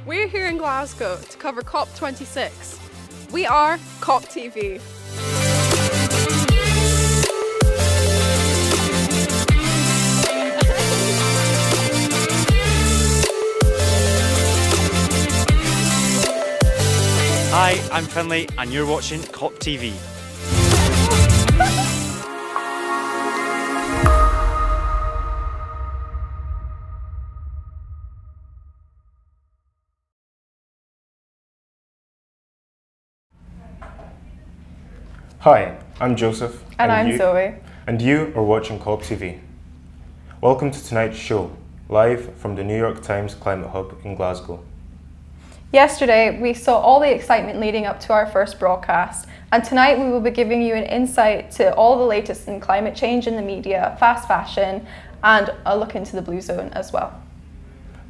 We're here in Glasgow to cover COP26. We are COPTV. Hi, I'm Finlay and you're watching COPTV. Hi, I'm Joseph. And I'm Zoe. And you are watching COPTV. Welcome to tonight's show, live from the New York Times Climate Hub in Glasgow. Yesterday, we saw all the excitement leading up to our first broadcast, and tonight we will be giving you an insight to all the latest in climate change in the media, fast fashion, and a look into the blue zone as well.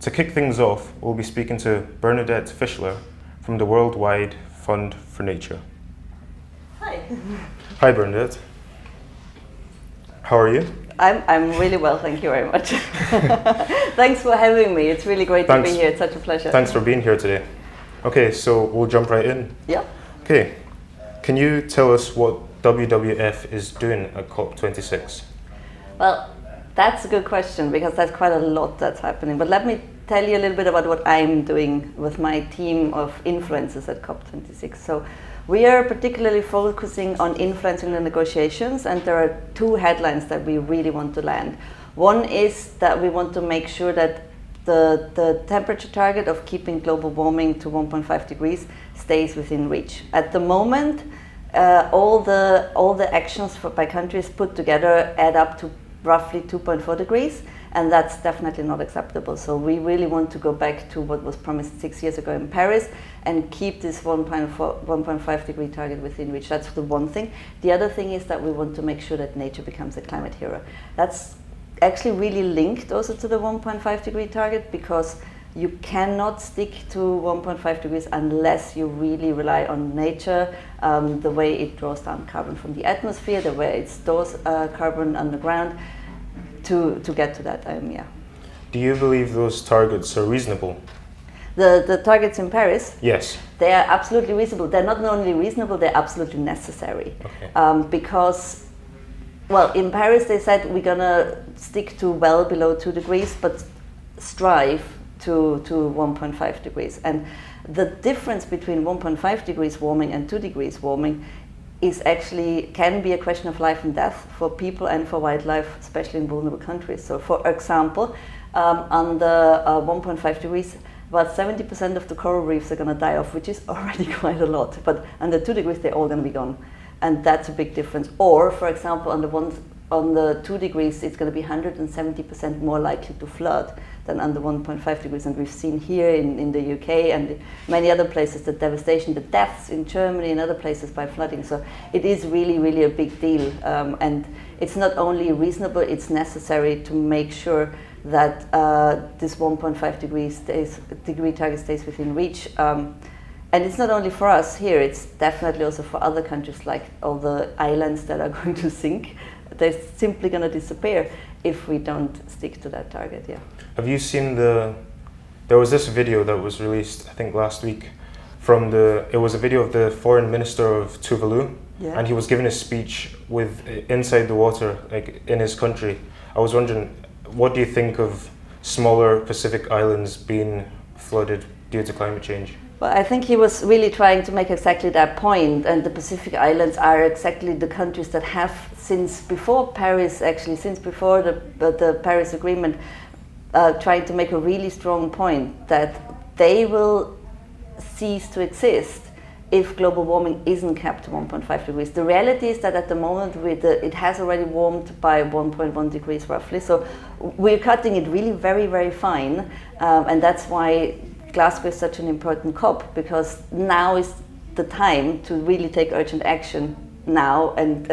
To kick things off, we'll be speaking to Bernadette Fischler from the Worldwide Fund for Nature. Hi. Hi Bernadette. How are you? I'm really well, thank you very much. Thanks for having me. It's really great to be here. It's such a pleasure. Thanks for being here today. Okay, so we'll jump right in. Yeah. Okay, can you tell us what WWF is doing at COP26? Well, that's a good question because there's quite a lot that's happening. But let me tell you a little bit about what I'm doing with my team of influencers at COP26. So we are particularly focusing on influencing the negotiations, and there are two headlines that we really want to land. One is that we want to make sure that the temperature target of keeping global warming to 1.5 degrees stays within reach. At the moment, all the actions by countries put together add up to roughly 2.4 degrees, and that's definitely not acceptable. So we really want to go back to what was promised 6 years ago in Paris and keep this 1.5 degree target within reach. That's the one thing. The other thing is that we want to make sure that nature becomes a climate hero. That's actually really linked also to the 1.5 degree target, because you cannot stick to 1.5 degrees unless you really rely on nature, the way it draws down carbon from the atmosphere, the way it stores carbon underground, to get to that, yeah. Do you believe those targets are reasonable? The targets in Paris? Yes. They are absolutely reasonable. They're not only reasonable, they're absolutely necessary. Okay. Because, well, in Paris they said we're gonna stick to well below 2 degrees, but strive to 1.5 degrees. And the difference between 1.5 degrees warming and 2 degrees warming is actually can be a question of life and death for people and for wildlife, especially in vulnerable countries. So, for example, under 1.5 degrees, about 70% of the coral reefs are going to die off, which is already quite a lot. But under 2 degrees, they're all going to be gone, and that's a big difference. Or, for example, on the 2 degrees, it's going to be 170% more likely to flood than under 1.5 degrees. And we've seen here in the UK and many other places the devastation, the deaths in Germany and other places by flooding. So it is really, really a big deal. And it's not only reasonable, it's necessary to make sure that this 1.5 degree target stays within reach. And it's not only for us here, it's definitely also for other countries, like all the islands that are going to sink. They're simply going to disappear if we don't stick to that target, yeah. Have you seen there was this video that was released, I think last week, it was a video of the foreign minister of Tuvalu, yeah. And he was giving a speech with inside the water, like in his country. I was wondering, what do you think of smaller Pacific islands being flooded due to climate change? Well, I think he was really trying to make exactly that point, and the Pacific Islands are exactly the countries that have, since before Paris, actually, since before the Paris Agreement, trying to make a really strong point that they will cease to exist if global warming isn't kept to 1.5 degrees. The reality is that at the moment it has already warmed by 1.1 degrees roughly, so we're cutting it really very, very fine, and that's why Glasgow is such an important COP, because now is the time to really take urgent action now and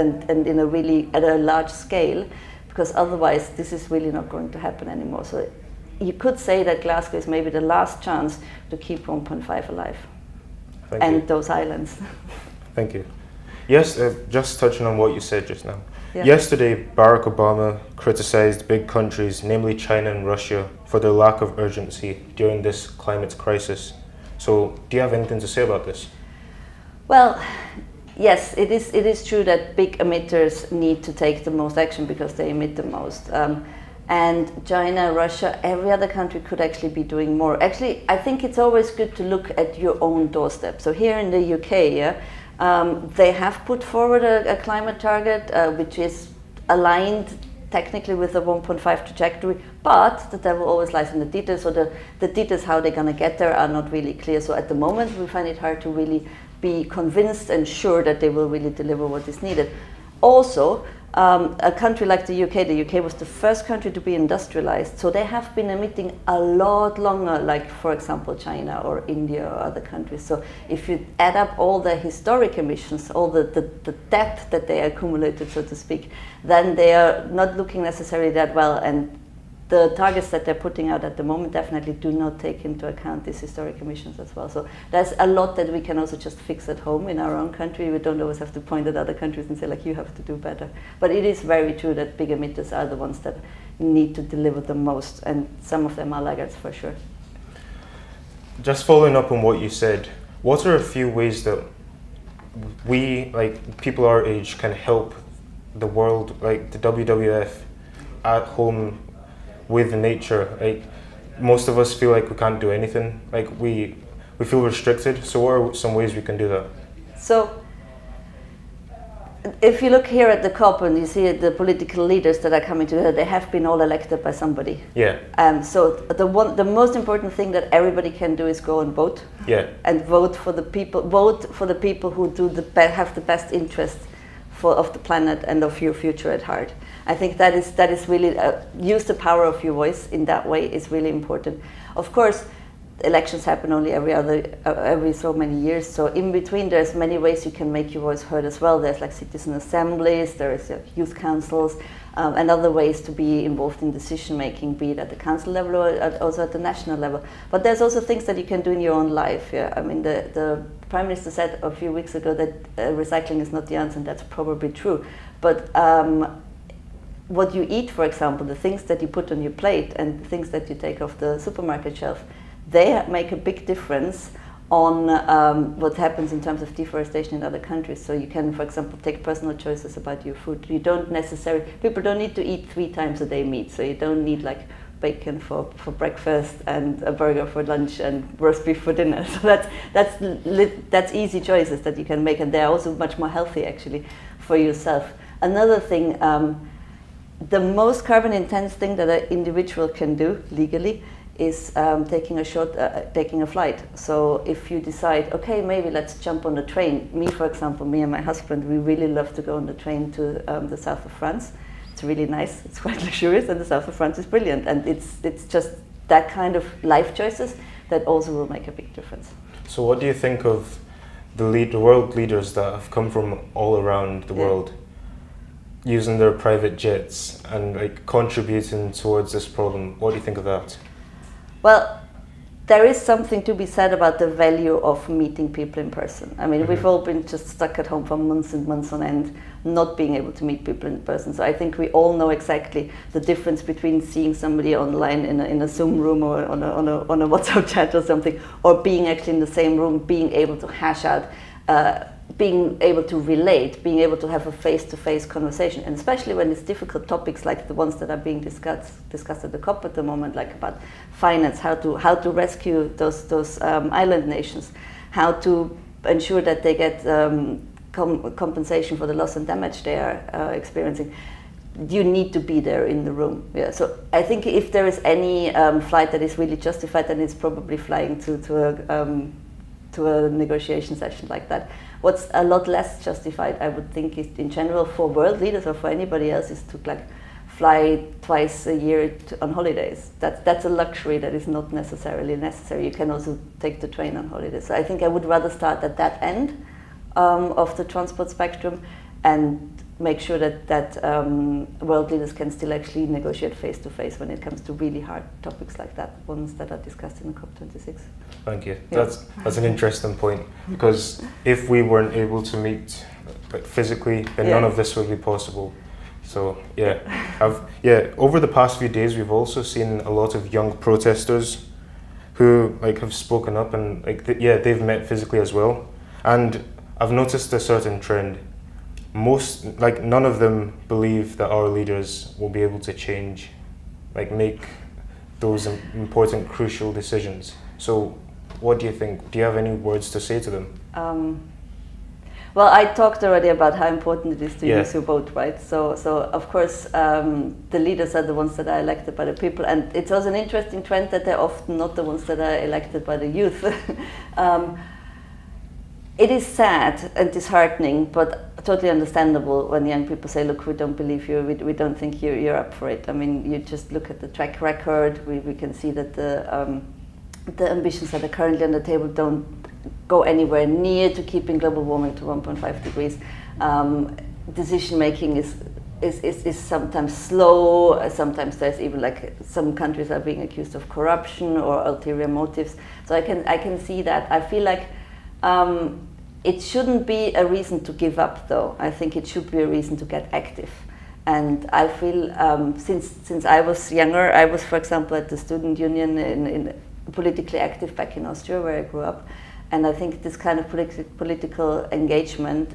in a really at a large scale, because otherwise this is really not going to happen anymore. So you could say that Glasgow is maybe the last chance to keep 1.5 alive. Thank you. Those islands. Thank you. Yes, just touching on what you said just now. Yeah. Yesterday, Barack Obama criticized big countries, namely China and Russia, for their lack of urgency during this climate crisis. So, do you have anything to say about this? Well, yes, it is true that big emitters need to take the most action because they emit the most. And China, Russia, every other country could actually be doing more. Actually, I think it's always good to look at your own doorstep. So here in the UK, they have put forward a climate target which is aligned technically with the 1.5 trajectory, but the devil always lies in the details. So the details how they're going to get there are not really clear. So at the moment, we find it hard to really be convinced and sure that they will really deliver what is needed. Also, a country like the UK was the first country to be industrialized, so they have been emitting a lot longer, like for example China or India or other countries. So if you add up all the historic emissions, all the debt that they accumulated, so to speak, then they are not looking necessarily that well, and the targets that they're putting out at the moment definitely do not take into account these historic emissions as well. So there's a lot that we can also just fix at home in our own country. We don't always have to point at other countries and say, like, you have to do better. But it is very true that big emitters are the ones that need to deliver the most, and some of them are laggards for sure. Just following up on what you said, what are a few ways that we, like people our age, can help the world, like the WWF, at home with nature? Like most of us feel like we can't do anything. Like we feel restricted. So what are some ways we can do that? So if you look here at the COP and you see the political leaders that are coming together, they have been all elected by somebody. Yeah. So the most important thing that everybody can do is go and vote. Yeah. And vote for the people. Vote for the people who do have the best interest of the planet and of your future at heart. I think that is really use the power of your voice in that way is really important. Of course, elections happen only every so many years. So in between, there's many ways you can make your voice heard as well. There's like citizen assemblies, there's youth councils, and other ways to be involved in decision making, be it at the council level or also at the national level. But there's also things that you can do in your own life. Yeah? I mean, the Prime Minister said a few weeks ago that recycling is not the answer, and that's probably true. But what you eat, for example, the things that you put on your plate and the things that you take off the supermarket shelf, they make a big difference on what happens in terms of deforestation in other countries. So you can, for example, take personal choices about your food. You don't necessarily, people don't need to eat 3 times a day meat, so you don't need like bacon for breakfast and a burger for lunch and roast beef for dinner. So that's easy choices that you can make, and they're also much more healthy actually for yourself. Another thing, the most carbon intense thing that an individual can do legally is taking a flight. So if you decide, okay, maybe let's jump on a train. Me, for example, me and my husband, we really love to go on the train to the south of France. It's really nice, it's quite luxurious, and the south of France is brilliant. And it's just that kind of life choices that also will make a big difference. So what do you think of the world leaders that have come from all around the world, using their private jets and like contributing towards this problem? What do you think of that? Well, there is something to be said about the value of meeting people in person. I mean, we've all been just stuck at home for months and months on end, not being able to meet people in person. So I think we all know exactly the difference between seeing somebody online in a Zoom room or on a WhatsApp chat or something, or being actually in the same room, being able to hash out, being able to relate, being able to have a face-to-face conversation, and especially when it's difficult topics like the ones that are being discussed at the COP at the moment, like about finance, how to rescue those island nations, how to ensure that they get compensation for the loss and damage they are experiencing. You need to be there in the room. Yeah. So I think if there is any flight that is really justified, then it's probably flying to a negotiation session like that. What's a lot less justified, I would think, is in general for world leaders or for anybody else, is to like fly twice a year on holidays. That's a luxury that is not necessarily necessary. You can also take the train on holidays. So I think I would rather start at that end of the transport spectrum and make sure that world leaders can still actually negotiate face-to-face when it comes to really hard topics like that, ones that are discussed in the COP26. Thank you. Yeah. That's an interesting point, because if we weren't able to meet physically, then none of this would be possible. So over the past few days, we've also seen a lot of young protesters who have spoken up and they've met physically as well. And I've noticed a certain trend. None of them believe that our leaders will be able to change, make those important, crucial decisions. So what do you think? Do you have any words to say to them? Well, I talked already about how important it is to use your vote, right? So of course, the leaders are the ones that are elected by the people, and it's also an interesting trend that they're often not the ones that are elected by the youth. It is sad and disheartening, but totally understandable when young people say, look, we don't believe you, we don't think you're up for it. I mean, you just look at the track record, we can see that the ambitions that are currently on the table don't go anywhere near to keeping global warming to 1.5 degrees. Decision making is sometimes slow, sometimes there's even some countries are being accused of corruption or ulterior motives. So I can see that. I feel like it shouldn't be a reason to give up, though. I think it should be a reason to get active. And I feel since I was younger, I was, for example, at the student union in politically active back in Austria, where I grew up. And I think this kind of political engagement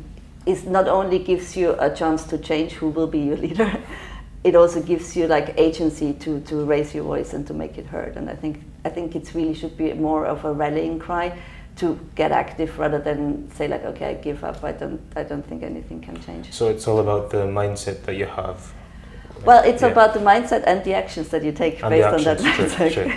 not only gives you a chance to change who will be your leader, it also gives you agency to raise your voice and to make it heard. And I think it really should be more of a rallying cry to get active rather than say okay, I give up. I don't think anything can change. So it's all about the mindset that you have. Well, it's about the mindset and the actions that you take and based on that mindset. Sure.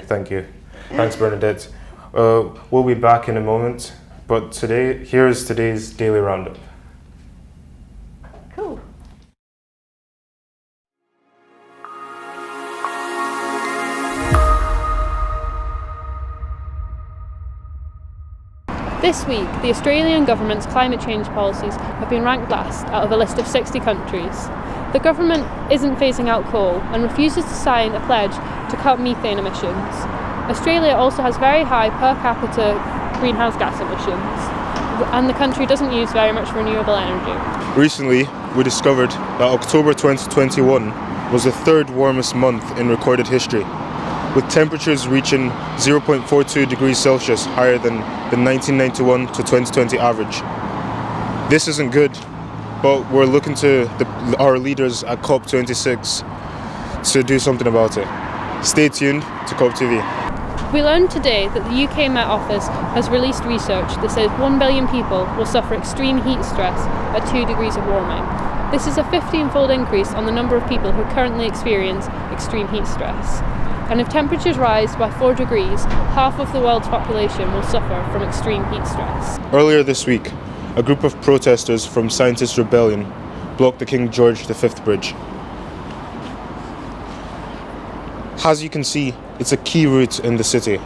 Thank you. Thanks, Bernadette. We'll be back in a moment, but here's today's daily roundup. Cool. This week, the Australian government's climate change policies have been ranked last out of a list of 60 countries. The government isn't phasing out coal and refuses to sign a pledge to cut methane emissions. Australia also has very high per capita greenhouse gas emissions, and the country doesn't use very much renewable energy. Recently, we discovered that October 2021 was the third warmest month in recorded history, with temperatures reaching 0.42 degrees Celsius higher than the 1991 to 2020 average. This isn't good, but we're looking to our leaders at COP26 to do something about it. Stay tuned to COPTV. We learned today that the UK Met Office has released research that says 1 billion people will suffer extreme heat stress at 2 degrees of warming. This is a 15-fold increase on the number of people who currently experience extreme heat stress. And if temperatures rise by 4 degrees, half of the world's population will suffer from extreme heat stress. Earlier this week, a group of protesters from Scientist Rebellion blocked the King George V Bridge. As you can see, it's a key route in the city,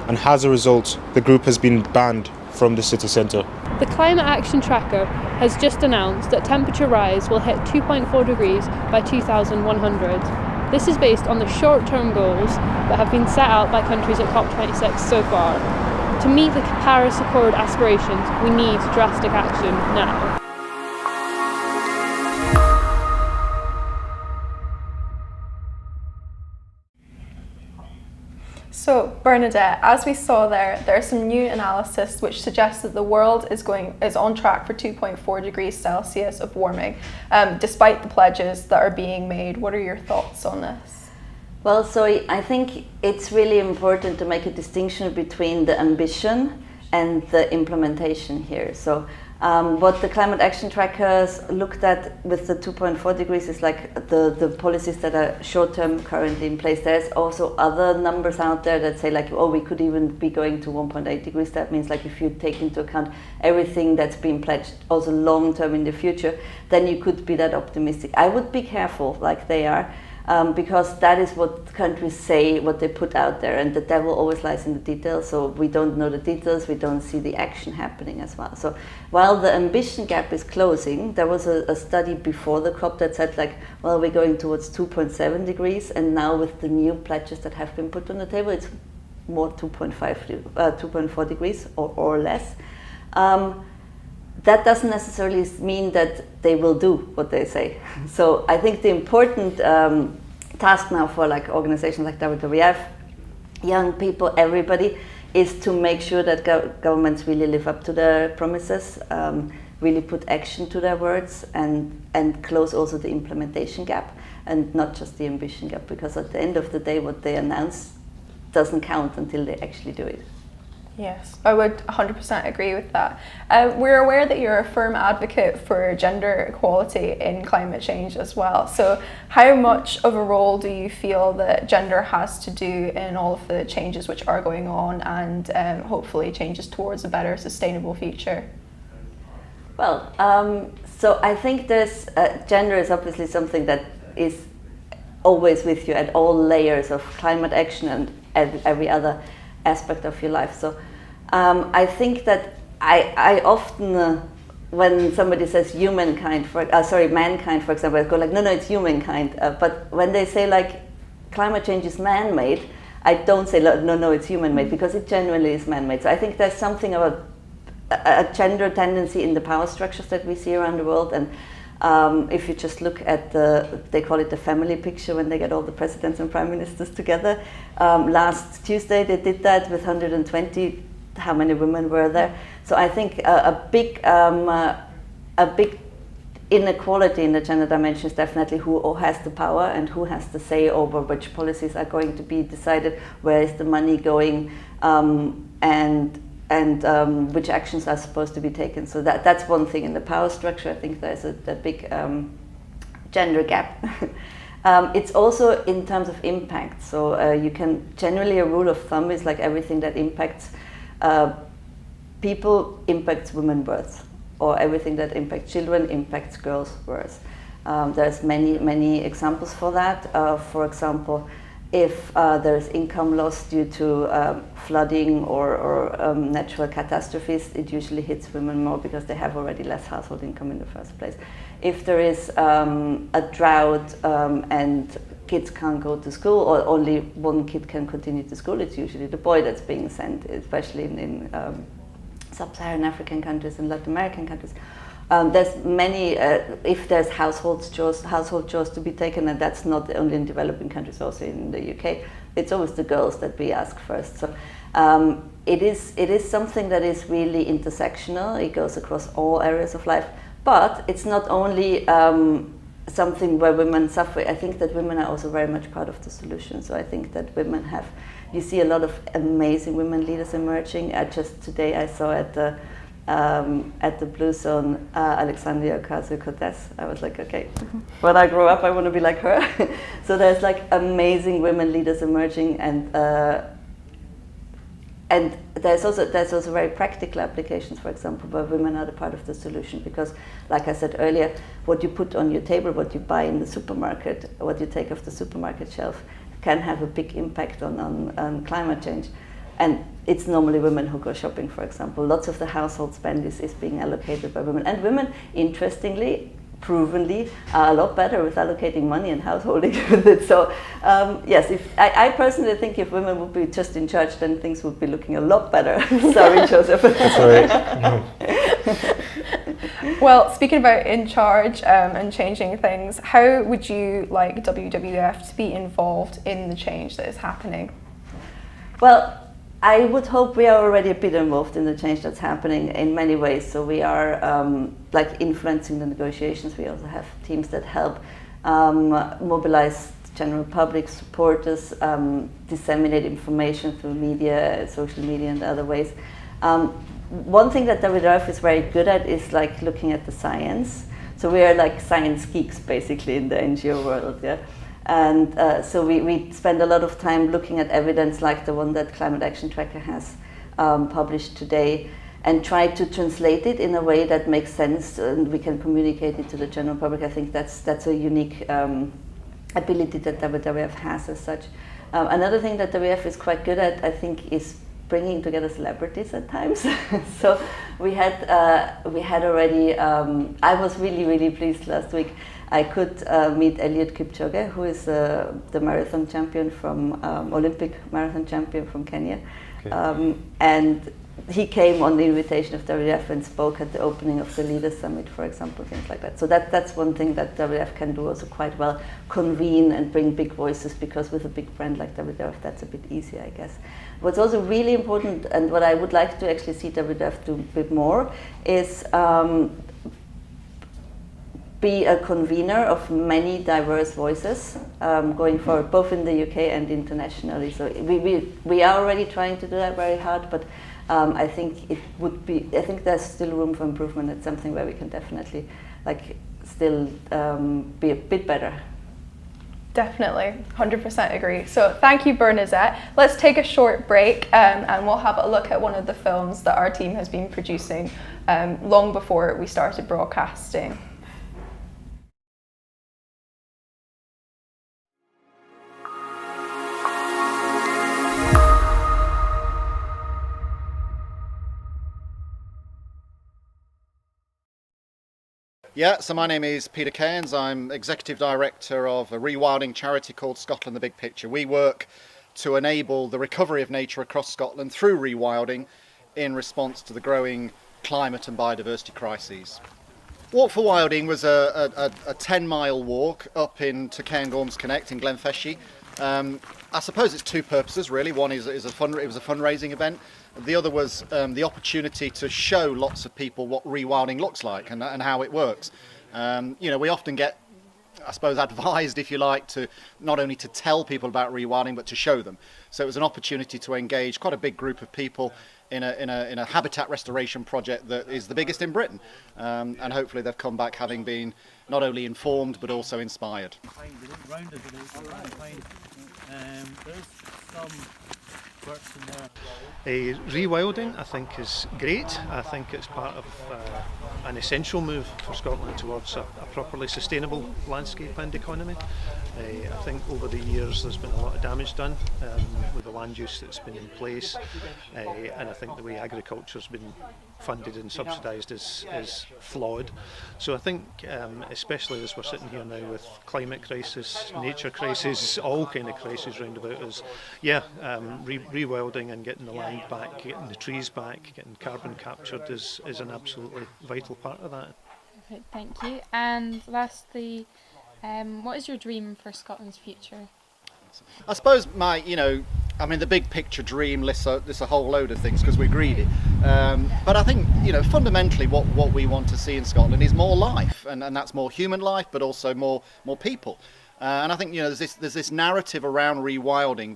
and as a result, the group has been banned from the city centre. The Climate Action Tracker has just announced that temperature rise will hit 2.4 degrees by 2100. This is based on the short-term goals that have been set out by countries at COP26 so far. To meet the Paris Accord aspirations, we need drastic action now. So Bernadette, as we saw there's some new analysis which suggests that the world is on track for 2.4 degrees Celsius of warming, despite the pledges that are being made. What are your thoughts on this? Well, so I think it's really important to make a distinction between the ambition and the implementation here. So what the Climate Action Trackers looked at with the 2.4 degrees is the policies that are short-term currently in place. There's also other numbers out there that say we could even be going to 1.8 degrees. That means if you take into account everything that's been pledged also long-term in the future, then you could be that optimistic. I would be careful like they are. Because that is what countries say, what they put out there, and the devil always lies in the details. So we don't know the details, we don't see the action happening as well. So while the ambition gap is closing, there was a study before the COP that said we're going towards 2.7 degrees, and now with the new pledges that have been put on the table, it's more 2.4 degrees or less. That doesn't necessarily mean that they will do what they say. So I think the important task now for like organizations like WWF, young people, everybody, is to make sure that governments really live up to their promises, really put action to their words, and close also the implementation gap, and not just the ambition gap, because at the end of the day what they announce doesn't count until they actually do it. Yes, I would 100% agree with that. We're aware that you're a firm advocate for gender equality in climate change as well. So how much of a role do you feel that gender has to do in all of the changes which are going on, and hopefully changes towards a better sustainable future? Well, so I think there's gender is obviously something that is always with you at all layers of climate action and every other aspect of your life. So I think that I often, when somebody says mankind, for example, I go like, no, it's humankind. But when they say like climate change is man-made, I don't say no, it's human-made, because it genuinely is man-made. So I think there's something about a gender tendency in the power structures that we see around the world. And if you just look at they call it the family picture when they get all the presidents and prime ministers together. Last Tuesday they did that with 120, how many women were there? So I think a big inequality in the gender dimension is definitely who has the power and who has the say over which policies are going to be decided, where is the money going, and which actions are supposed to be taken. So that's one thing in the power structure. I think there's a big gender gap. It's also in terms of impact. So you can generally, a rule of thumb is like everything that impacts people impacts women's births, or everything that impacts children impacts girls' births. There's many examples for that. For example, if there's income loss due to flooding or natural catastrophes, it usually hits women more because they have already less household income in the first place. If there is a drought and kids can't go to school, or only one kid can continue to school, it's usually the boy that's being sent, especially in sub-Saharan African countries and Latin American countries. There's many, if there's household chores to be taken, and that's not only in developing countries, also in the UK, it's always the girls that we ask first. So it is something that is really intersectional. It goes across all areas of life, but it's not only something where women suffer. I think that women are also very much part of the solution. So I think that women you see a lot of amazing women leaders emerging. Just today I saw at the Blue Zone, Alexandria Ocasio-Cortez. I was like, okay, when I grow up, I want to be like her. So there's like amazing women leaders emerging, and there's also very practical applications. For example, where women are the part of the solution, because, like I said earlier, what you put on your table, what you buy in the supermarket, what you take off the supermarket shelf, can have a big impact on climate change. And it's normally women who go shopping, for example. Lots of the household spend is being allocated by women. And women, interestingly, provenly, are a lot better with allocating money and householding with it. So, yes, I personally think if women would be just in charge, then things would be looking a lot better. Sorry, Joseph. That's right. Well, speaking about in charge and changing things, how would you like WWF to be involved in the change that is happening? Well, I would hope we are already a bit involved in the change that's happening in many ways. So we are like influencing the negotiations. We also have teams that help mobilize the general public, supporters, disseminate information through media, social media, and other ways. One thing that WWF is very good at is like looking at the science. So we are like science geeks basically in the NGO world, yeah. And so we spend a lot of time looking at evidence like the one that Climate Action Tracker has published today, and try to translate it in a way that makes sense and we can communicate it to the general public. I think that's a unique ability that WWF has as such. Another thing that WWF is quite good at, I think, is bringing together celebrities at times. So we had already, I was really pleased last week. I could meet Eliud Kipchoge, who is the marathon champion from Olympic marathon champion from Kenya. Okay. And he came on the invitation of WWF and spoke at the opening of the Leaders Summit, for example, things like that. So that's one thing that WWF can do also quite well, convene and bring big voices, because with a big brand like WWF, that's a bit easier, I guess. What's also really important, and what I would like to actually see WWF do a bit more, is be a convener of many diverse voices going forward, both in the UK and internationally. So we are already trying to do that very hard, but I think I think there's still room for improvement. It's something where we can definitely still be a bit better. Definitely, 100% agree. So thank you, Bernadette. Let's take a short break and we'll have a look at one of the films that our team has been producing long before we started broadcasting. Yeah, so my name is Peter Cairns. I'm Executive Director of a rewilding charity called Scotland the Big Picture. We work to enable the recovery of nature across Scotland through rewilding in response to the growing climate and biodiversity crises. Walk for Wilding was a 10-mile walk up into Cairngorms Connect in Glenfeshie. I suppose it's two purposes really. One is it was a fundraising event. The other was the opportunity to show lots of people what rewilding looks like and how it works. We often get, I suppose, advised, if you like, to not only to tell people about rewilding but to show them. So it was an opportunity to engage quite a big group of people in a habitat restoration project that is the biggest in Britain, and hopefully they've come back having been not only informed but also inspired. Rewilding, I think, is great. I think it's part of an essential move for Scotland towards a properly sustainable landscape and economy. I think over the years there's been a lot of damage done with the land use that's been in place, and I think the way agriculture's been funded and subsidised is flawed. So I think, especially as we're sitting here now with climate crisis, nature crisis, all kind of crises round about us, rewilding and getting the land back, getting the trees back, getting carbon captured is an absolutely vital part of that. Perfect, thank you. And lastly, what is your dream for Scotland's future? I suppose the big picture dream lists a whole load of things because we're greedy. But I think, fundamentally what we want to see in Scotland is more life, and that's more human life, but also more people. And I think, there's this narrative around rewilding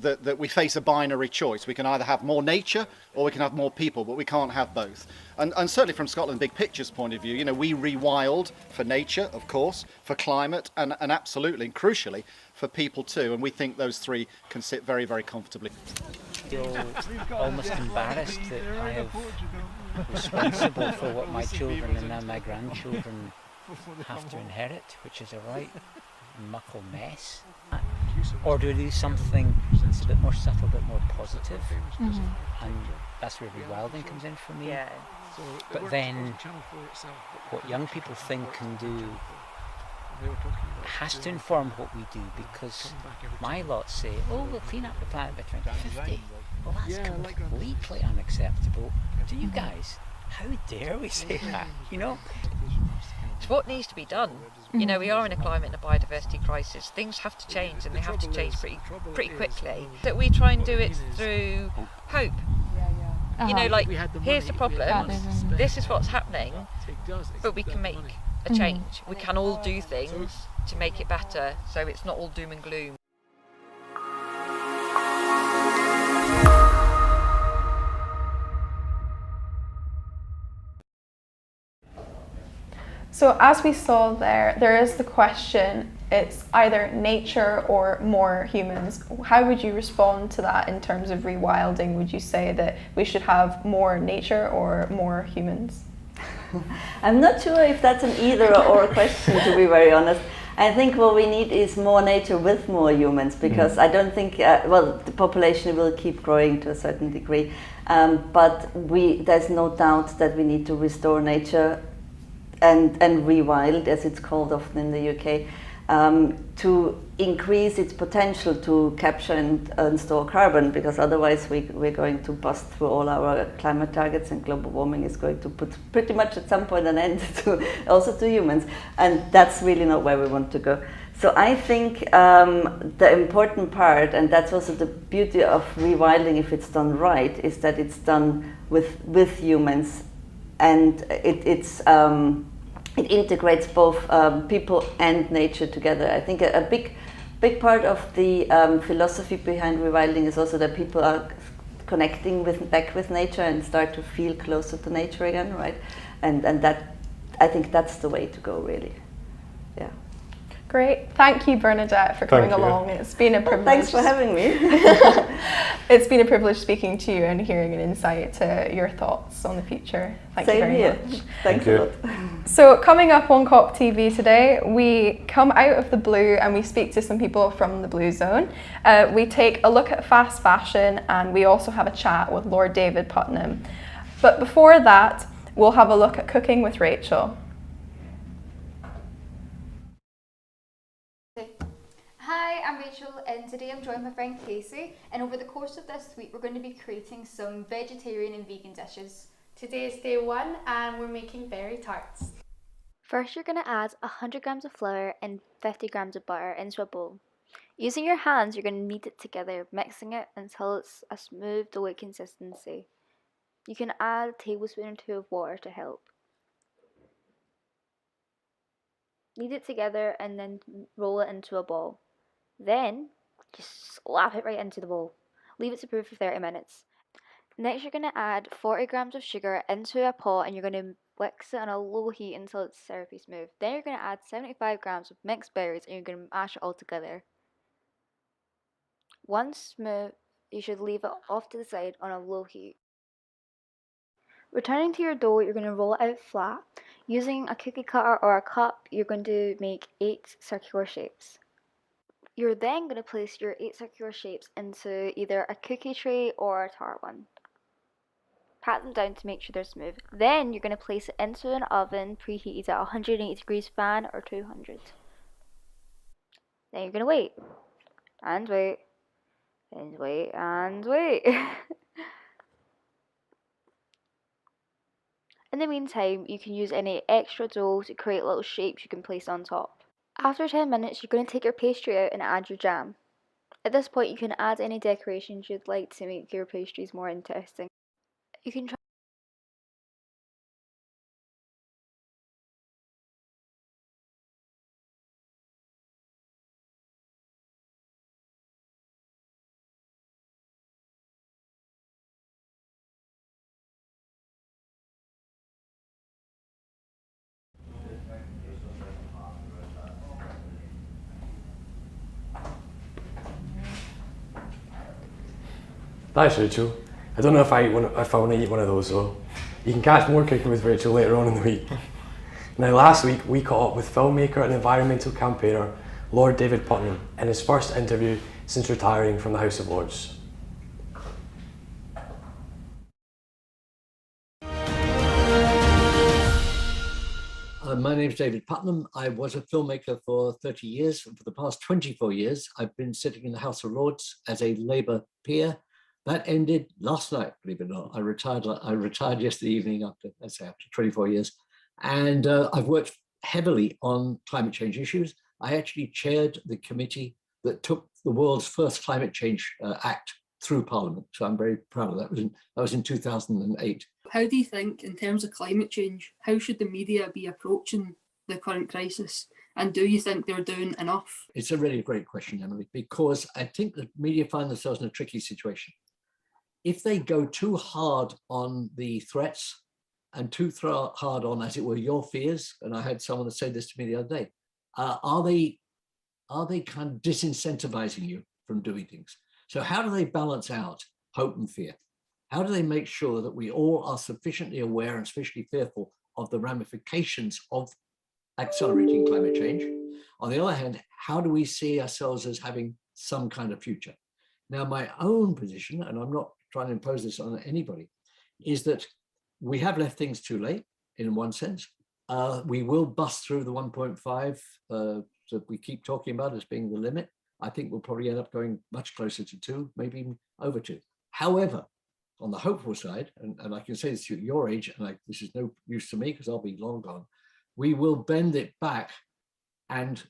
that we face a binary choice. We can either have more nature or we can have more people, but we can't have both. And certainly from Scotland Big Picture's point of view, we rewild for nature, of course, for climate, and absolutely, and crucially, for people too. And we think those three can sit very, very comfortably. I feel almost embarrassed that I am responsible for what my children and now my grandchildren have to inherit, which is a right muckle mess. Or do I do something that's a bit more subtle, a bit more positive? Mm-hmm. And that's where rewilding comes in for me. Yeah. But then what young people think and do has to inform what we do, because my lot say, we'll clean up the planet by 2050. Well, that's completely unacceptable. To you guys, how dare we say that, It's what needs to be done. We are in a climate and a biodiversity crisis. Things have to change, and they have to change pretty quickly. That we try and do it through hope. Here's the problem, this is what's happening, but we can make a change. We can all do things to make it better, so it's not all doom and gloom. So as we saw there is the question, it's either nature or more humans. How would you respond to that in terms of rewilding? Would you say that we should have more nature or more humans? I'm not sure if that's an either or question, to be very honest. I think what we need is more nature with more humans, because I don't think, the population will keep growing to a certain degree, but there's no doubt that we need to restore nature and rewild, as it's called often in the UK, to increase its potential to capture and store carbon, because otherwise we're going to bust through all our climate targets, and global warming is going to put pretty much at some point an end to also to humans, and that's really not where we want to go. So I think the important part, and that's also the beauty of rewilding if it's done right, is that it's done with humans, and it integrates both people and nature together. I think a big part of the philosophy behind rewilding is also that people are connecting back with nature and start to feel closer to nature again, right? And that, I think that's the way to go, really. Yeah. Great. Thank you, Bernadette, for coming along. It's been a privilege. Thanks for having me. It's been a privilege speaking to you and hearing an insight to your thoughts on the future. Thank you very much. Thanks a lot. So coming up on COPTV today, we come out of the blue and we speak to some people from the Blue Zone. We take a look at fast fashion, and we also have a chat with Lord David Putnam. But before that, we'll have a look at cooking with Rachel. Hi, I'm Rachel, and today I'm joined by my friend Casey, and over the course of this week we're going to be creating some vegetarian and vegan dishes. Today is day 1 and we're making berry tarts. First, you're going to add 100 grams of flour and 50 grams of butter into a bowl. Using your hands, you're going to knead it together, mixing it until it's a smooth doughy consistency. You can add a tablespoon or 2 of water to help. Knead it together and then roll it into a ball. Then, just slap it right into the bowl. Leave it to brew for 30 minutes. Next, you're going to add 40 grams of sugar into a pot, and you're going to mix it on a low heat until it's syrupy smooth. Then you're going to add 75 grams of mixed berries, and you're going to mash it all together. Once smooth, you should leave it off to the side on a low heat. Returning to your dough, you're going to roll it out flat. Using a cookie cutter or a cup, you're going to make 8 circular shapes. You're then going to place your 8 circular shapes into either a cookie tray or a tart one. Pat them down to make sure they're smooth. Then you're going to place it into an oven preheated at 180 degrees fan or 200. Then you're going to wait. And wait. And wait. And wait. In the meantime, you can use any extra dough to create little shapes you can place on top. After 10 minutes, you're going to take your pastry out and add your jam. At this point, you can add any decorations you'd like to make your pastries more interesting. You can try Thanks, Rachel. I don't know if I want to eat one of those though. You can catch more cooking with Rachel later on in the week. Now, last week we caught up with filmmaker and environmental campaigner Lord David Putnam in his first interview since retiring from the House of Lords. My name is David Putnam. I was a filmmaker for 30 years. For the past 24 years, I've been sitting in the House of Lords as a Labour peer. That ended last night, believe it or not. I retired yesterday evening after 24 years. And I've worked heavily on climate change issues. I actually chaired the committee that took the world's first climate change act through Parliament. So I'm very proud of that. That was in 2008. How do you think, in terms of climate change, how should the media be approaching the current crisis? And do you think they're doing enough? It's a really great question, Emily, because I think the media find themselves in a tricky situation. If they go too hard on the threats and too hard on, as it were, your fears, and I had someone that said this to me the other day, are they kind of disincentivizing you from doing things? So how do they balance out hope and fear? How do they make sure that we all are sufficiently aware and sufficiently fearful of the ramifications of accelerating climate change? On the other hand, how do we see ourselves as having some kind of future? Now, my own position, and I'm not trying to impose this on anybody, is that we have left things too late, in one sense. We will bust through the 1.5 that we keep talking about as being the limit. I think we'll probably end up going much closer to 2, maybe even over 2. However, on the hopeful side, and I can say this to your age, and this is no use to me because I'll be long gone, we will bend it back and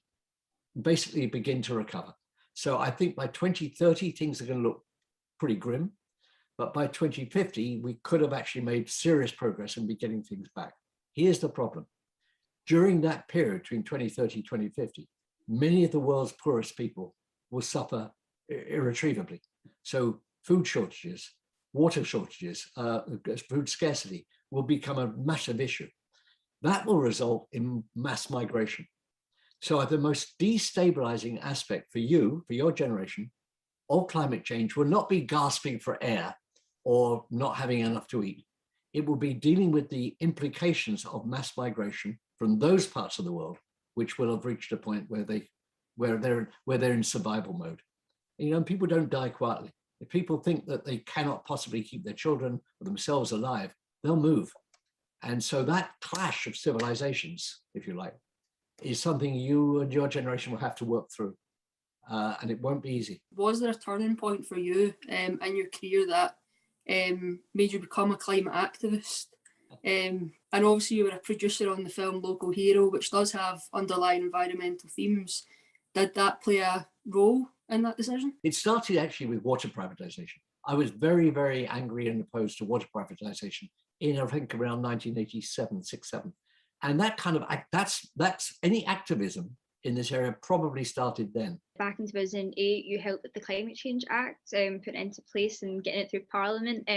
basically begin to recover. So I think by 2030, things are going to look pretty grim. But by 2050, we could have actually made serious progress and be getting things back. Here's the problem. During that period, between 2030 and 2050, many of the world's poorest people will suffer irretrievably. So food shortages, water shortages, food scarcity will become a massive issue. That will result in mass migration. So the most destabilizing aspect for you, for your generation, of climate change will not be gasping for air or not having enough to eat. It will be dealing with the implications of mass migration from those parts of the world, which will have reached a point where they're in survival mode. You know, people don't die quietly. If people think that they cannot possibly keep their children or themselves alive, they'll move. And so that clash of civilizations, if you like, is something you and your generation will have to work through. And it won't be easy. Was there a turning point for you in your career that made you become a climate activist? And obviously you were a producer on the film Local Hero, which does have underlying environmental themes. Did that play a role in that decision? It started actually with water privatization. I was very, very angry and opposed to water privatization in, I think, around 1987, 67. And that kind of, that's any activism in this area probably started then. Back in 2008, you helped with the Climate Change Act, putting it into place and getting it through Parliament.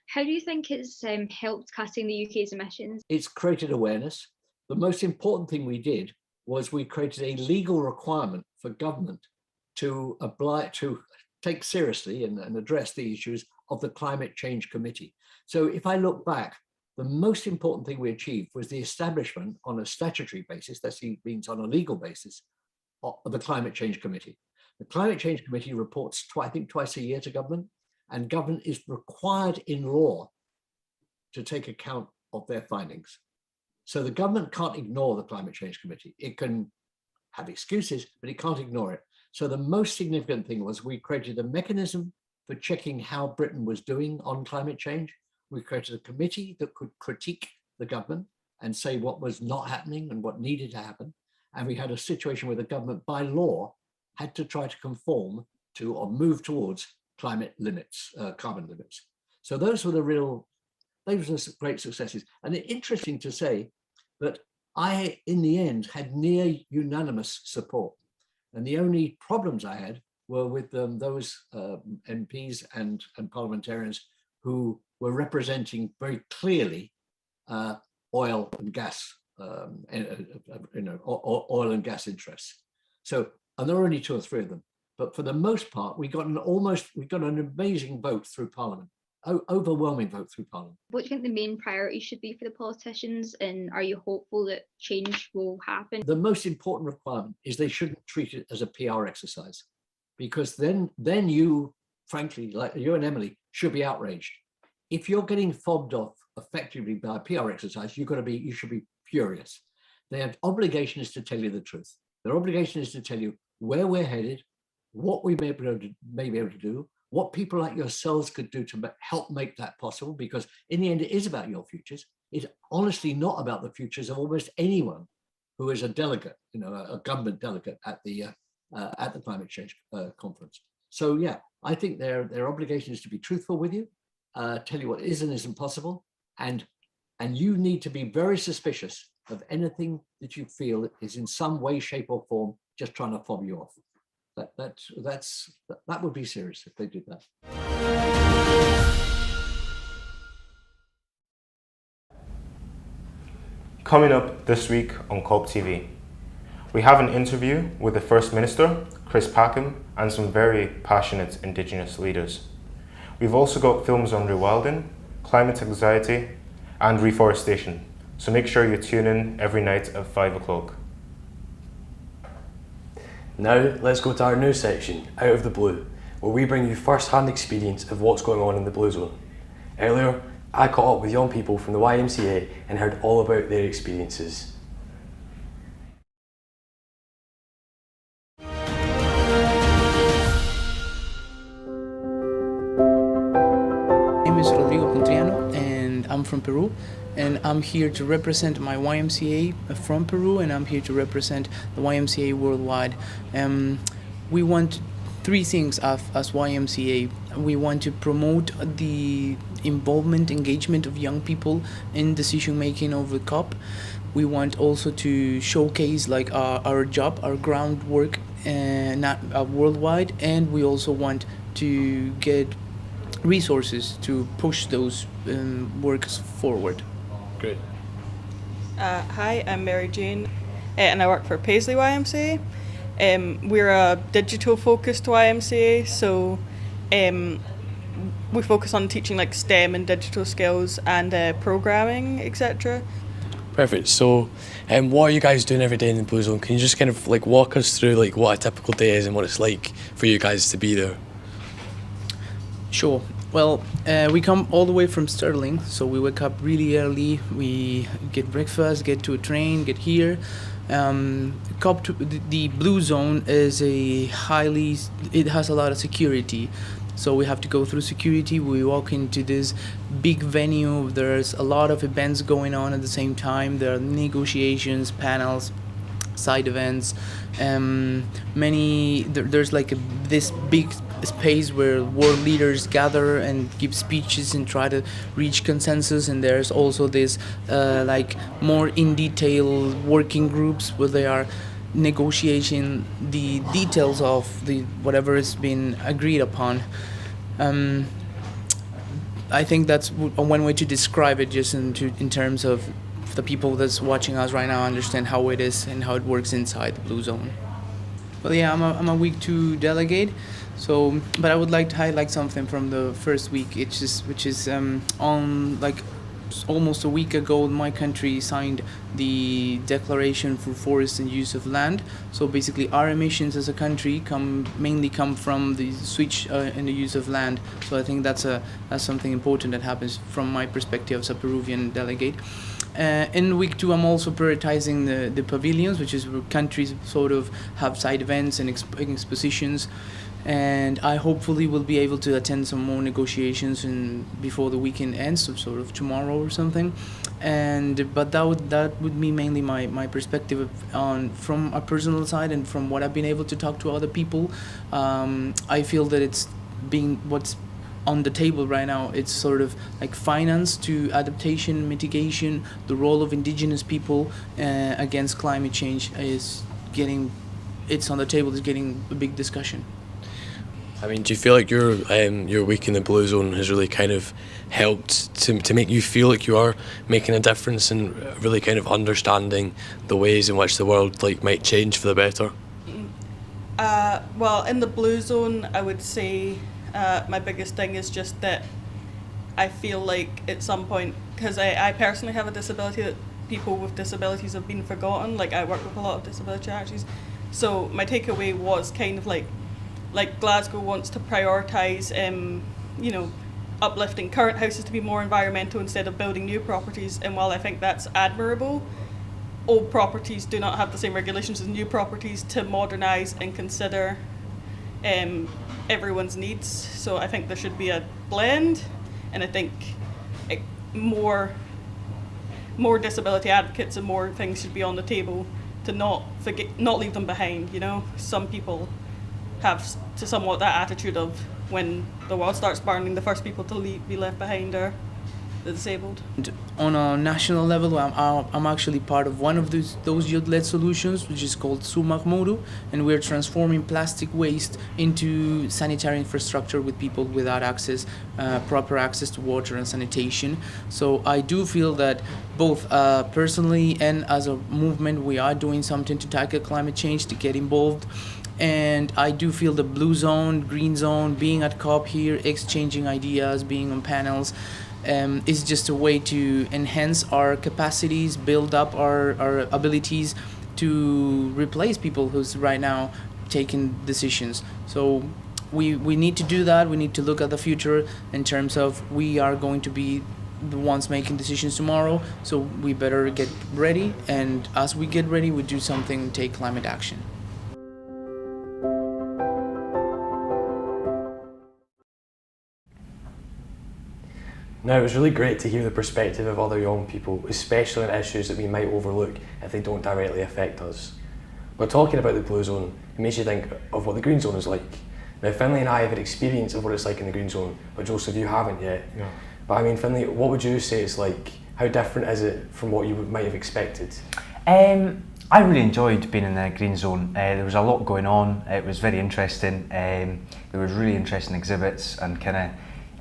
How do you think it's helped cutting the UK's emissions? It's created awareness. The most important thing we did was we created a legal requirement for government to take seriously and address the issues of the Climate Change Committee. So if I look back, the most important thing we achieved was the establishment on a statutory basis, that means on a legal basis, of the Climate Change Committee. The Climate Change Committee reports, I think, twice a year to government, and government is required in law to take account of their findings. So the government can't ignore the Climate Change Committee. It can have excuses, but it can't ignore it. So the most significant thing was we created a mechanism for checking how Britain was doing on climate change. We created a committee that could critique the government and say what was not happening and what needed to happen. And we had a situation where the government, by law, had to try to conform to or move towards climate limits, carbon limits. So those were great successes. And it's interesting to say that I, in the end, had near unanimous support. And the only problems I had were with those MPs and parliamentarians who were representing very clearly oil and gas, oil and gas interests. So, and there were only 2 or 3 of them, but for the most part, we got an amazing vote through Parliament, overwhelming vote through Parliament. What do you think the main priority should be for the politicians, and are you hopeful that change will happen? The most important requirement is they shouldn't treat it as a PR exercise, because then you, frankly, like you and Emily, should be outraged. If you're getting fobbed off effectively by a PR exercise, you should be furious. Their obligation is to tell you the truth. Their obligation is to tell you where we're headed, what we may be able to do, what people like yourselves could do to help make that possible, because in the end, it is about your futures. It's honestly not about the futures of almost anyone who is a delegate, a government delegate at the climate change conference. So yeah, I think their obligation is to be truthful with you, tell you what is and isn't possible, and you need to be very suspicious of anything that you feel is in some way, shape, or form just trying to fob you off. That would be serious if they did that. Coming up this week on COPTV, we have an interview with the First Minister, Chris Packham, and some very passionate Indigenous leaders. We've also got films on rewilding, climate anxiety, and reforestation, so make sure you tune in every night at 5 o'clock. Now let's go to our news section, Out of the Blue, where we bring you first-hand experience of what's going on in the Blue Zone. Earlier, I caught up with young people from the YMCA and heard all about their experiences. My name is Rodrigo Contriano and I'm from Peru, and I'm here to represent my YMCA from Peru, and I'm here to represent the YMCA worldwide. We want three things as YMCA. We want to promote the involvement, engagement of young people in decision making over COP. We want also to showcase like our job, our groundwork, not worldwide, and we also want to get resources to push those works forward. Great. Hi, I'm Mary Jane, and I work for Paisley YMCA. We're a digital focused YMCA, so we focus on teaching like STEM and digital skills and programming, etc. Perfect. So, what are you guys doing every day in the Blue Zone? Can you just kind of like walk us through like what a typical day is and what it's like for you guys to be there? Sure. Well, we come all the way from Stirling, so we wake up really early. We get breakfast, get to a train, get here. The Blue Zone is it has a lot of security. So we have to go through security. We walk into this big venue. There's a lot of events going on at the same time. There are negotiations, panels, side events. There's like this big space where world leaders gather and give speeches and try to reach consensus. And there's also this like more in detail working groups where they are negotiating the details of the whatever has been agreed upon. I think that's one way to describe it, just in terms of the people that's watching us right now understand how it is and how it works inside the Blue Zone. Well, yeah, I'm a week 2 delegate, so but I would like to highlight something from the first week, which is on like almost a week ago, my country signed the Declaration for Forest and Use of Land. So basically, our emissions as a country mainly come from the switch in the use of land. So I think that's something important that happens from my perspective as a Peruvian delegate. In week 2, I'm also prioritizing the pavilions, which is where countries sort of have side events and expositions. And I hopefully will be able to attend some more negotiations before the weekend ends, so sort of tomorrow or something. But that would be mainly my perspective from a personal side and from what I've been able to talk to other people. I feel that it's what's on the table right now. It's sort of like finance to adaptation, mitigation, the role of indigenous people against climate change it's on the table, it's getting a big discussion. I mean, do you feel like your week in the Blue Zone has really kind of helped to make you feel like you are making a difference and really kind of understanding the ways in which the world like might change for the better? Well, in the Blue Zone, I would say my biggest thing is just that I feel like at some point, because I personally have a disability, that people with disabilities have been forgotten. Like I work with a lot of disability charities, so my takeaway was kind of like Glasgow wants to prioritise, uplifting current houses to be more environmental instead of building new properties. And while I think that's admirable, old properties do not have the same regulations as new properties to modernise and consider everyone's needs. So I think there should be a blend, and I think more disability advocates and more things should be on the table to not leave them behind. Some people have to somewhat that attitude of when the world starts burning, the first people to be left behind are the disabled. On a national level, I'm actually part of one of those youth-led solutions, which is called Sumagmoru, and we're transforming plastic waste into sanitary infrastructure with people without proper access to water and sanitation. So I do feel that both personally and as a movement, we are doing something to tackle climate change, to get involved. And I do feel the Blue Zone, Green Zone, being at COP here, exchanging ideas, being on panels, is just a way to enhance our capacities, build up our abilities to replace people who's right now taking decisions. So we need to do that. We need to look at the future in terms of we are going to be the ones making decisions tomorrow, so we better get ready, and as we get ready, we do something, take climate action. Now, it was really great to hear the perspective of other young people, especially on issues that we might overlook if they don't directly affect us. But talking about the blue zone, it makes you think of what the green zone is like. Now, Finlay and I have an experience of what it's like in the green zone, but Joseph, you haven't yet. No. But I mean, Finlay, what would you say it's like? How different is it from what you might have expected? I really enjoyed being in the green zone. There was a lot going on. It was very interesting. There was really interesting exhibits and kind of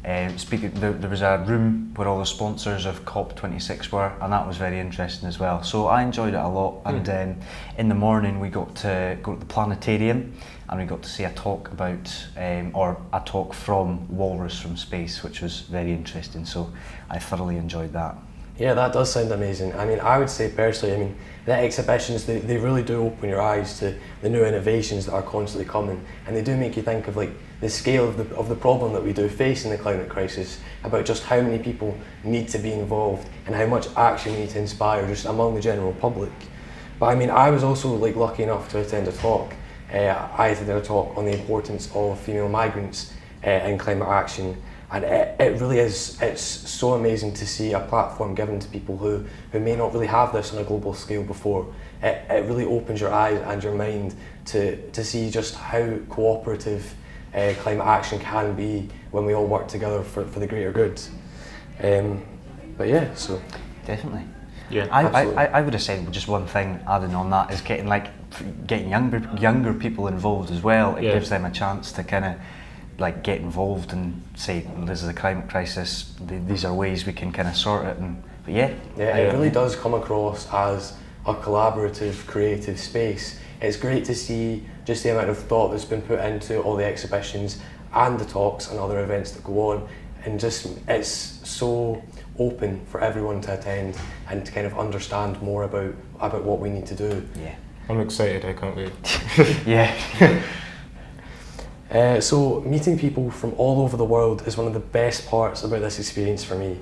there was a room where all the sponsors of COP26 were, and that was very interesting as well. So I enjoyed it a lot. And in the morning we got to go to the planetarium, and we got to see a talk about, or a talk from Walrus from Space, which was very interesting. So I thoroughly enjoyed that. Yeah, that does sound amazing. I mean, I would say personally, I mean, the exhibitions, they really do open your eyes to the new innovations that are constantly coming, and they do make you think of like the scale of the problem that we do face in the climate crisis, about just how many people need to be involved and how much action we need to inspire just among the general public. But I mean, I was also like lucky enough to attend a talk. I attended a talk on the importance of female migrants in climate action. And it really is, it's so amazing to see a platform given to people who may not really have this on a global scale before. It really opens your eyes and your mind to see just how cooperative climate action can be when we all work together for the greater good. But yeah, so. Definitely. Yeah, I would have said just one thing adding on that is getting younger people involved as well. It gives them a chance to kind of like get involved and say, this is a climate crisis, these are ways we can kind of sort it. But it really does come across as a collaborative, creative space. It's great to see just the amount of thought that's been put into all the exhibitions and the talks and other events that go on, and just it's so open for everyone to attend and to kind of understand more about what we need to do. Yeah, I'm excited, I can't wait. Yeah. So meeting people from all over the world is one of the best parts about this experience for me.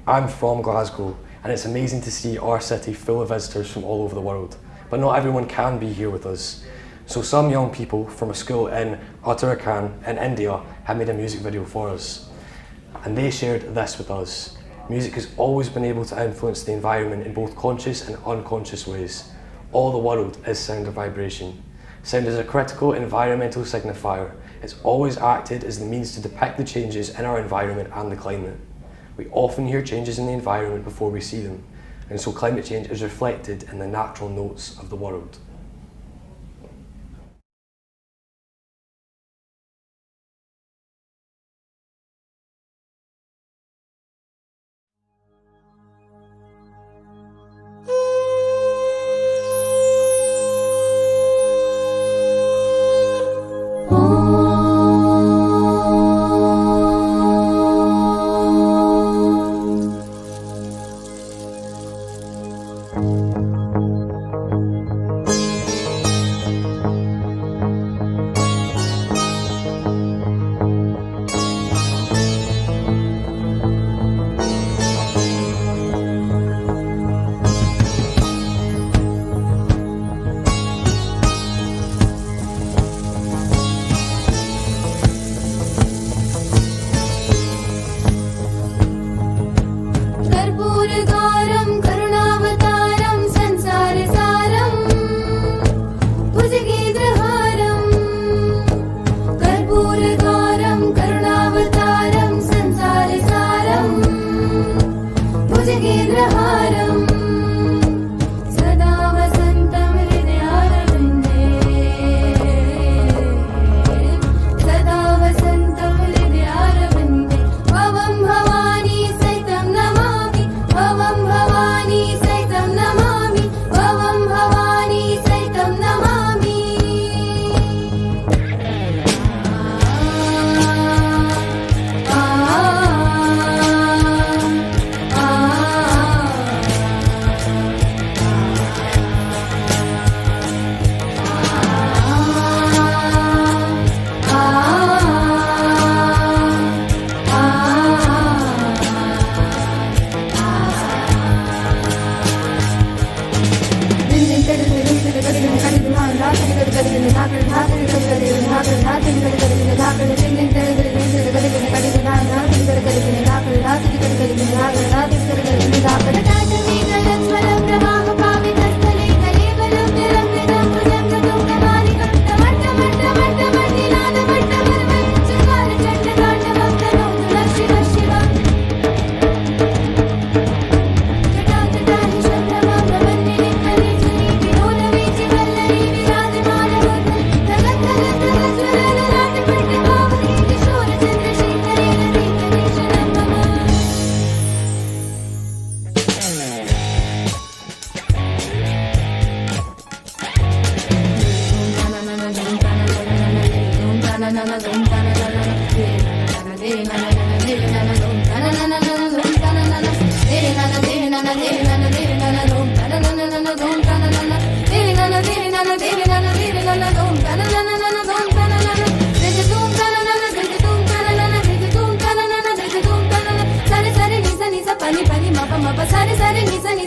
I'm from Glasgow, and it's amazing to see our city full of visitors from all over the world. But not everyone can be here with us. So some young people from a school in Uttarakhand in India have made a music video for us. And they shared this with us. Music has always been able to influence the environment in both conscious and unconscious ways. All the world is sound or vibration. Sound is a critical environmental signifier. It's always acted as the means to depict the changes in our environment and the climate. We often hear changes in the environment before we see them, and so climate change is reflected in the natural notes of the world.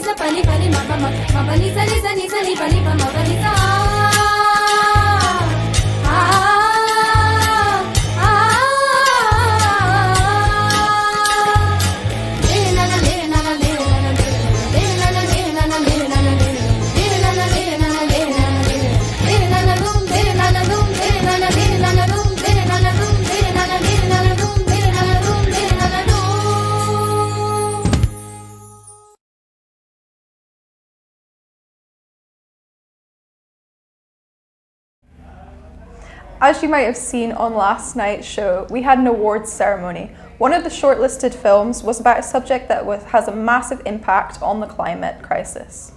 sa pa ni ma pa ni sa ni pa ma pa ni sa. As you might have seen on last night's show, we had an awards ceremony. One of the shortlisted films was about a subject that has a massive impact on the climate crisis.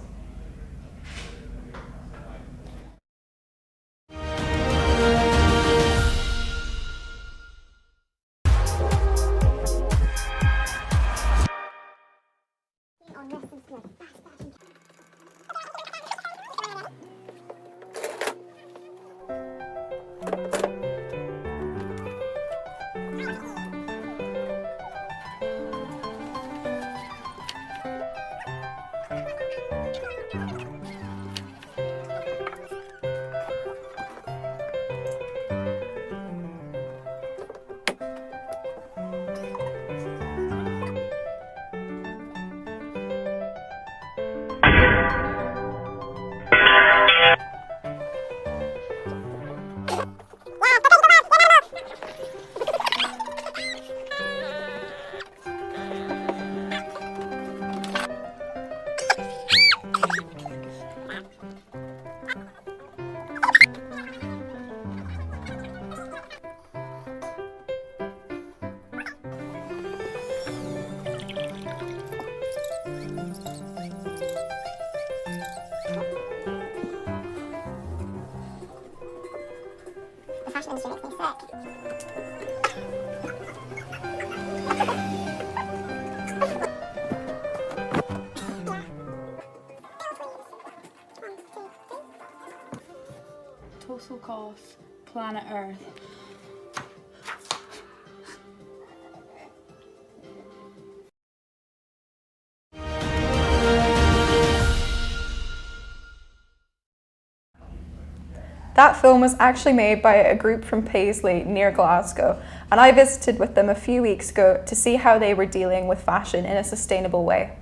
Total cost, planet Earth. That film was actually made by a group from Paisley near Glasgow, and I visited with them a few weeks ago to see how they were dealing with fashion in a sustainable way.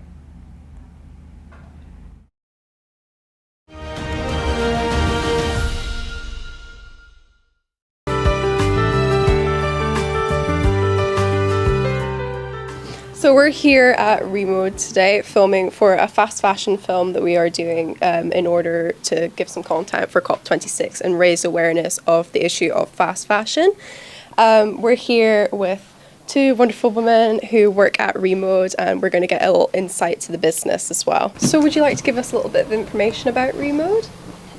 So we're here at Remode today filming for a fast fashion film that we are doing in order to give some content for COP26 and raise awareness of the issue of fast fashion. We're here with two wonderful women who work at Remode, and we're going to get a little insight to the business as well. So would you like to give us a little bit of information about Remode?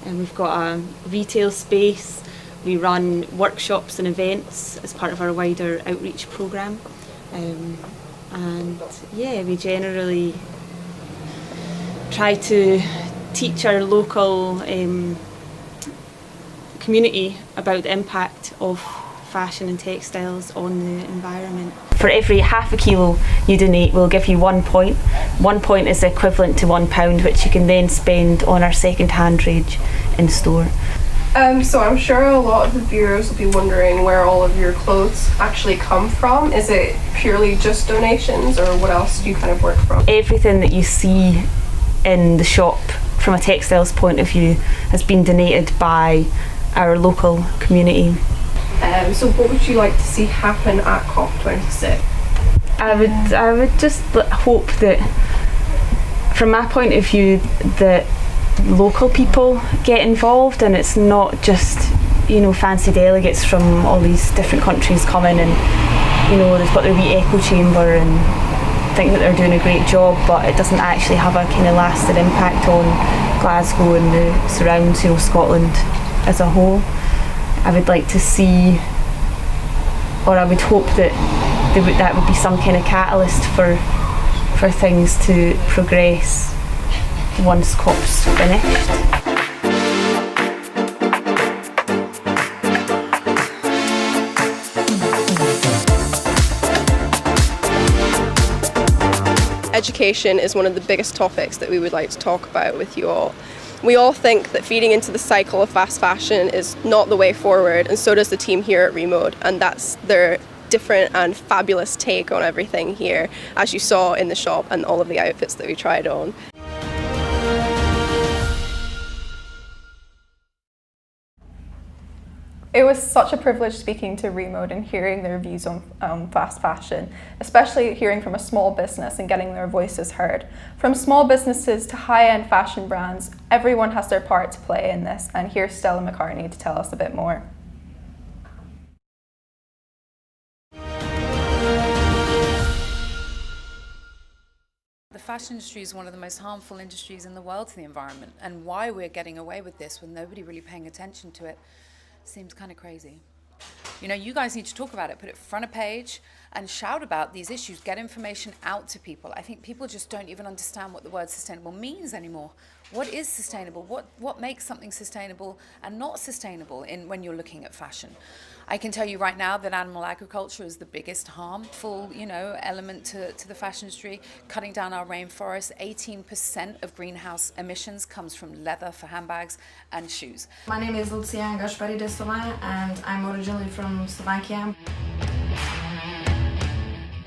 And we've got a retail space. We run workshops and events as part of our wider outreach programme. And yeah, we generally try to teach our local community about the impact of fashion and textiles on the environment. For every half a kilo you donate, we'll give you 1 point. 1 point is equivalent to £1, which you can then spend on our second-hand range in store. So I'm sure a lot of the viewers will be wondering where all of your clothes actually come from. Is it purely just donations, or what else do you kind of work from? Everything that you see in the shop from a textiles point of view has been donated by our local community. So what would you like to see happen at COP26? I would just hope that, from my point of view, that local people get involved, and it's not just, you know, fancy delegates from all these different countries coming and, you know, they've got their wee echo chamber and think that they're doing a great job, but it doesn't actually have a kind of lasting impact on Glasgow and the surrounds, you know, Scotland as a whole. I would like to see, or I would hope that that would be some kind of catalyst for things to progress once COP's finished. education is one of the biggest topics that we would like to talk about with you all. We all think that feeding into the cycle of fast fashion is not the way forward, and so does the team here at Remode, and that's their different and fabulous take on everything here, as you saw in the shop and all of the outfits that we tried on. It was such a privilege speaking to Remode and hearing their views on fast fashion, especially hearing from a small business and getting their voices heard. From small businesses to high-end fashion brands, everyone has their part to play in this, and here's Stella McCartney to tell us a bit more. The fashion industry is one of the most harmful industries in the world to the environment, and why we're getting away with this with nobody really paying attention to it seems kind of crazy. You know, you guys need to talk about it, put it front of page and shout about these issues, get information out to people. I think people just don't even understand what the word sustainable means anymore. What is sustainable? What makes something sustainable and not sustainable when you're looking at fashion? I can tell you right now that animal agriculture is the biggest harmful, element to the fashion industry. Cutting down our rainforests, 18% of greenhouse emissions comes from leather for handbags and shoes. My name is Lucia Gaspari de Solin, and I'm originally from Slovakia.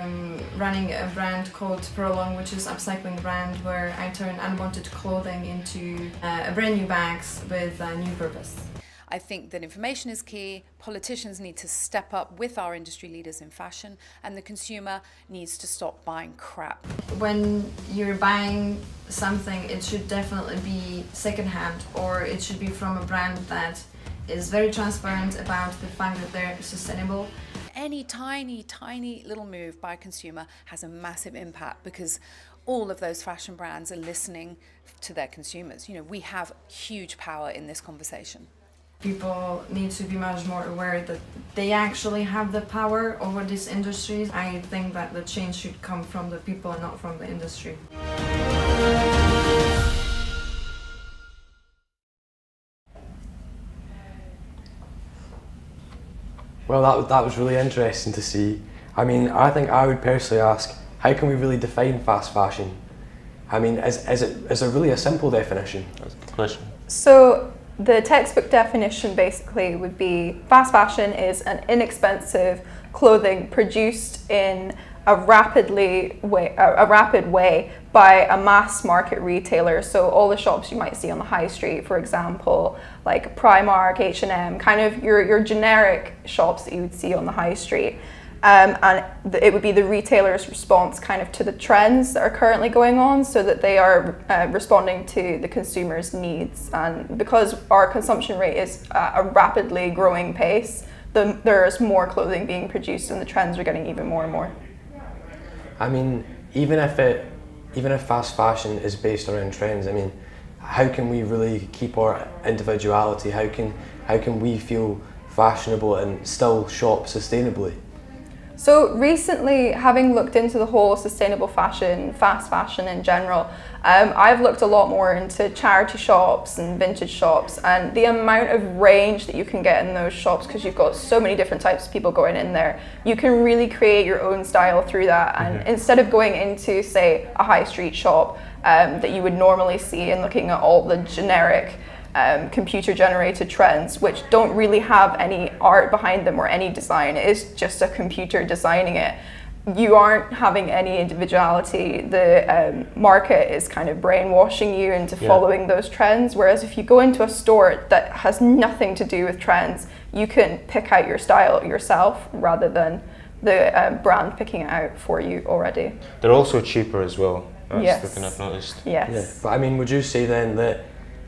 I'm running a brand called Prolong, which is an upcycling brand where I turn unwanted clothing into brand new bags with a new purpose. I think that information is key, politicians need to step up with our industry leaders in fashion, and the consumer needs to stop buying crap. When you're buying something, it should definitely be secondhand, or it should be from a brand that is very transparent about the fact that they're sustainable. Any tiny little move by a consumer has a massive impact, because all of those fashion brands are listening to their consumers. We have huge power in this conversation. People need to be much more aware that they actually have the power over these industries. I think that the change should come from the people and not from the industry. Well, that was really interesting to see. I mean, I think I would personally ask, how can we really define fast fashion? I mean, is it really a simple definition? That's the question. So the textbook definition basically would be fast fashion is an inexpensive clothing produced in a rapid way by a mass market retailer. So all the shops you might see on the high street, for example, like Primark, H&M, kind of your generic shops that you would see on the high street. And it would be the retailer's response kind of to the trends that are currently going on, so that they are responding to the consumer's needs. And because our consumption rate is at a rapidly growing pace, there's more clothing being produced and the trends are getting even more and more. I mean, even if fast fashion is based around trends, I mean, how can we really keep our individuality? How can we feel fashionable and still shop sustainably? So recently, having looked into the whole sustainable fashion, fast fashion in general, I've looked a lot more into charity shops and vintage shops, and the amount of range that you can get in those shops, because you've got so many different types of people going in there, you can really create your own style through that. And instead of going into, say, a high street shop that you would normally see and looking at all the generic computer generated trends, which don't really have any art behind them or any design, it is just a computer designing it. You aren't having any individuality. The market is kind of brainwashing you into following those trends, whereas if you go into a store that has nothing to do with trends, you can pick out your style yourself rather than the brand picking it out for you already. They're also cheaper as well. That's the thing I've noticed. Yes. Yeah. But I mean, would you say then that,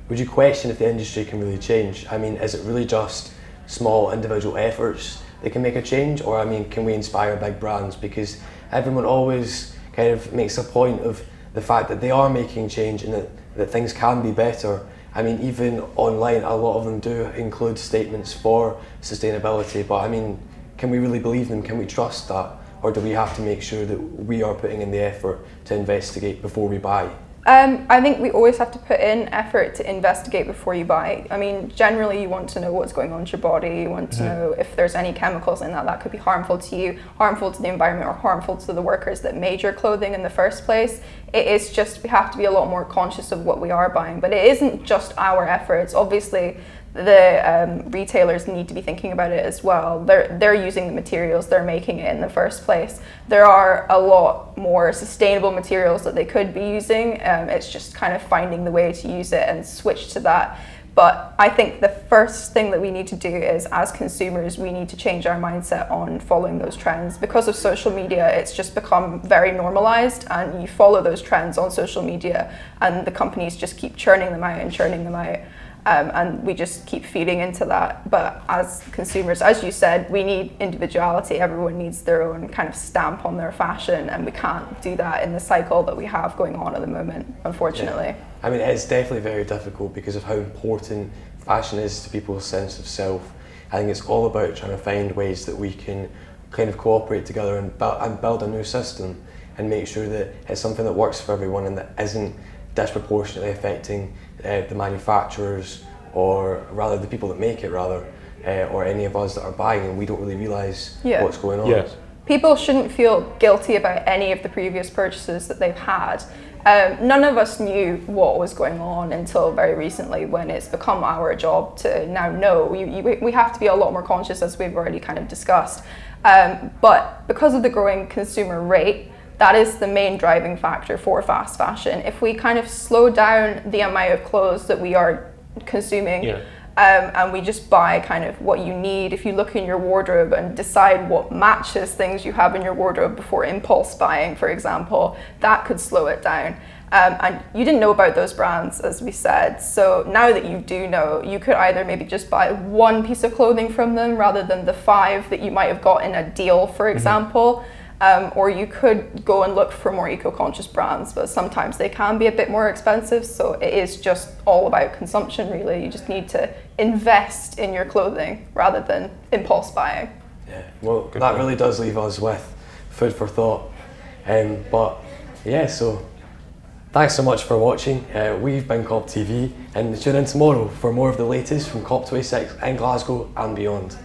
would you question if the industry can really change? I mean, is it really just small individual efforts that can make a change? Or I mean, can we inspire big brands? Because everyone always kind of makes a point of the fact that they are making change and that things can be better. I mean, even online, a lot of them do include statements for sustainability, but I mean, can we really believe them? Can we trust that? Or do we have to make sure that we are putting in the effort to investigate before we buy? I think we always have to put in effort to investigate before you buy. I mean, generally you want to know what's going on to your body, you want to know if there's any chemicals in that could be harmful to you, harmful to the environment, or harmful to the workers that made your clothing in the first place. It is just, we have to be a lot more conscious of what we are buying, but it isn't just our efforts. Obviously, the retailers need to be thinking about it as well. They're using the materials, they're making it in the first place. There are a lot more sustainable materials that they could be using. It's just kind of finding the way to use it and switch to that. But I think the first thing that we need to do is, as consumers, we need to change our mindset on following those trends. Because of social media, it's just become very normalized, and you follow those trends on social media and the companies just keep churning them out and churning them out. And we just keep feeding into that. But as consumers, as you said, we need individuality. Everyone needs their own kind of stamp on their fashion, and we can't do that in the cycle that we have going on at the moment, unfortunately. Yeah. I mean, it's definitely very difficult because of how important fashion is to people's sense of self. I think it's all about trying to find ways that we can kind of cooperate together and build a new system and make sure that it's something that works for everyone and that isn't disproportionately affecting the manufacturers, or rather the people that make it, or any of us that are buying, and we don't really realise what's going on. Yeah. People shouldn't feel guilty about any of the previous purchases that they've had. None of us knew what was going on until very recently, when it's become our job to now know. We have to be a lot more conscious, as we've already kind of discussed. But because of the growing consumer rate, that is the main driving factor for fast fashion. If we kind of slow down the amount of clothes that we are consuming, and we just buy kind of what you need, if you look in your wardrobe and decide what matches things you have in your wardrobe before impulse buying, for example, that could slow it down. And you didn't know about those brands, as we said. So now that you do know, you could either maybe just buy one piece of clothing from them rather than the 5 that you might have got in a deal, for example. Or you could go and look for more eco-conscious brands, but sometimes they can be a bit more expensive. So it is just all about consumption, really. You just need to invest in your clothing rather than impulse buying. Yeah, well, that really does leave us with food for thought. But yeah, so thanks so much for watching. We've been COPTV, and tune in tomorrow for more of the latest from COP26 in Glasgow and beyond.